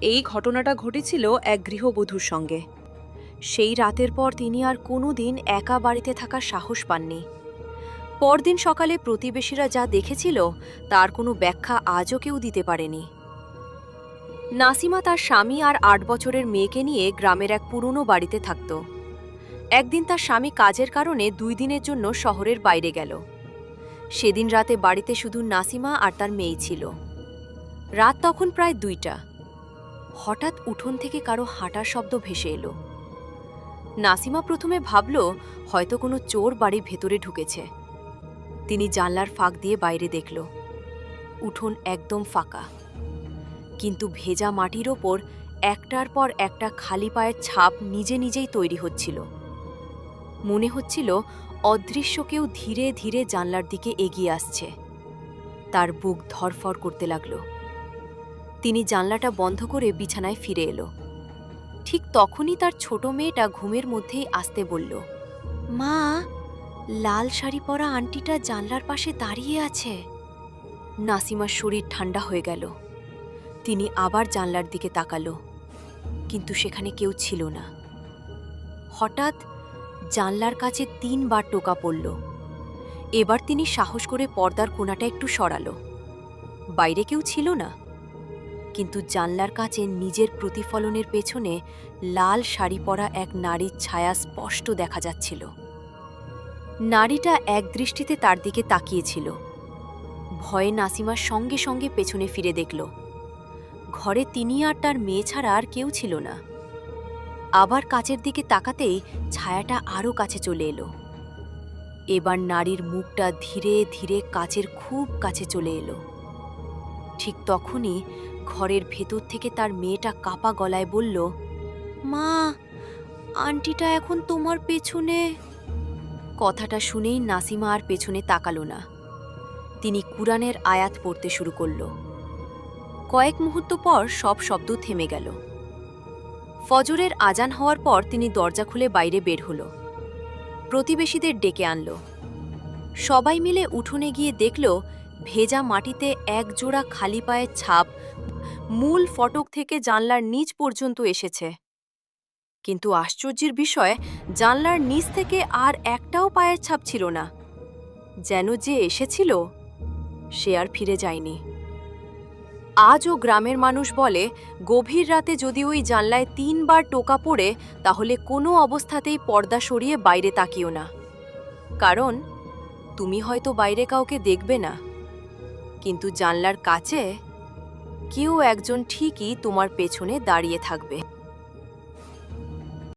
এই ঘটনাটা ঘটেছিল এক গৃহবধূর সঙ্গে। সেই রাতের পর তিনি আর কোনোদিন একা বাড়িতে থাকার সাহস পাননি। পরদিন সকালে প্রতিবেশীরা যা দেখেছিল তার কোনো ব্যাখ্যা আজও কেউ দিতে পারেনি। নাসিমা তার স্বামী আর ৮ বছরের মেয়েকে নিয়ে গ্রামের এক পুরনো বাড়িতে থাকত। একদিন তার স্বামী কাজের কারণে ২ দিনের জন্য শহরের বাইরে গেল। সেদিন রাতে বাড়িতে শুধু নাসিমা আর তার মেয়ে ছিল। রাত তখন প্রায় ২টা। হঠাৎ উঠোন থেকে কারো হাঁটার শব্দ ভেসে এলো। নাসিমা প্রথমে ভাবল হয়তো কোনো চোর বাড়ির ভেতরে ঢুকেছে। তিনি জানলার ফাঁক দিয়ে বাইরে দেখল। উঠোন একদম ফাঁকা, কিন্তু ভেজা মাটির ওপর একটার পর একটা খালি পায়ের ছাপ নিজে নিজেই তৈরি হচ্ছিল। মনে হচ্ছিল অদৃশ্য কেউ ধীরে ধীরে জানলার দিকে এগিয়ে আসছে। তার বুক ধড়ফড় করতে লাগল। তিনি জানলাটা বন্ধ করে বিছানায় ফিরে এলো। ঠিক তখনই তার ছোট মেয়েটা ঘুমের মধ্যেই আসতে বলল, মা, লাল শাড়ি পরা আন্টিটা জানলার পাশে দাঁড়িয়ে আছে। নাসিমার শরীর ঠান্ডা হয়ে গেল। তিনি আবার জানলার দিকে তাকালো, কিন্তু সেখানে কেউ ছিল না। হঠাৎ জানলার কাছে ৩ বার টোকা পড়ল। এবার তিনি সাহস করে পর্দার কোণাটা একটু সরালো। বাইরে কেউ ছিল না, কিন্তু জানলার কাছে নিজের প্রতিফলনের পেছনে লাল শাড়ি পরা এক নারীর ছায়া স্পষ্ট দেখা যাচ্ছিল। নারীটা একদৃষ্টিতে তার দিকে তাকিয়েছিল। ভয়ে নাসিমার সঙ্গে সঙ্গে পেছনে ফিরে দেখল। ঘরে তিনি আর তার মেয়ে ছাড়া আর কেউ ছিল না। আবার কাচের দিকে তাকাতেই ছায়াটা আরও কাছে চলে এলো। এবার নারীর মুখটা ধীরে ধীরে কাচের খুব কাছে চলে এলো। ঠিক তখনই ঘরের ভেতর থেকে তার মেয়েটা কাপা গলায় বলল, মা, আন্টিটা এখন তোমার পেছনে। কথাটা শুনেই নাসিমা আর পেছনে তাকালো না। তিনি কুরআনের আয়াত পড়তে শুরু করল। কয়েক মুহূর্ত পর সব শব্দ থেমে গেল। ফজরের আজান হওয়ার পর তিনি দরজা খুলে বাইরে বের হল। প্রতিবেশীদের ডেকে আনল। সবাই মিলে উঠোনে গিয়ে দেখল ভেজা মাটিতে এক জোড়া খালি পায়ের ছাপ মূল ফটক থেকে জানলার নিচ পর্যন্ত এসেছে। কিন্তু আশ্চর্যের বিষয়, জানলার নিচ থেকে আর একটাও পায়ের ছাপ ছিল না। যেন যে এসেছিল সে আর ফিরে যায়নি। আজও গ্রামের মানুষ বলে, গভীর রাতে যদি ওই জানলায় ৩ বার টোকা পড়ে তাহলে কোনো অবস্থাতেই পর্দা সরিয়ে বাইরে তাকিও না। কারণ তুমি হয়তো বাইরে কাউকে দেখবে না, কিন্তু জানলার কাছে কেউ একজন ঠিকই তোমার পেছনে দাঁড়িয়ে থাকবে।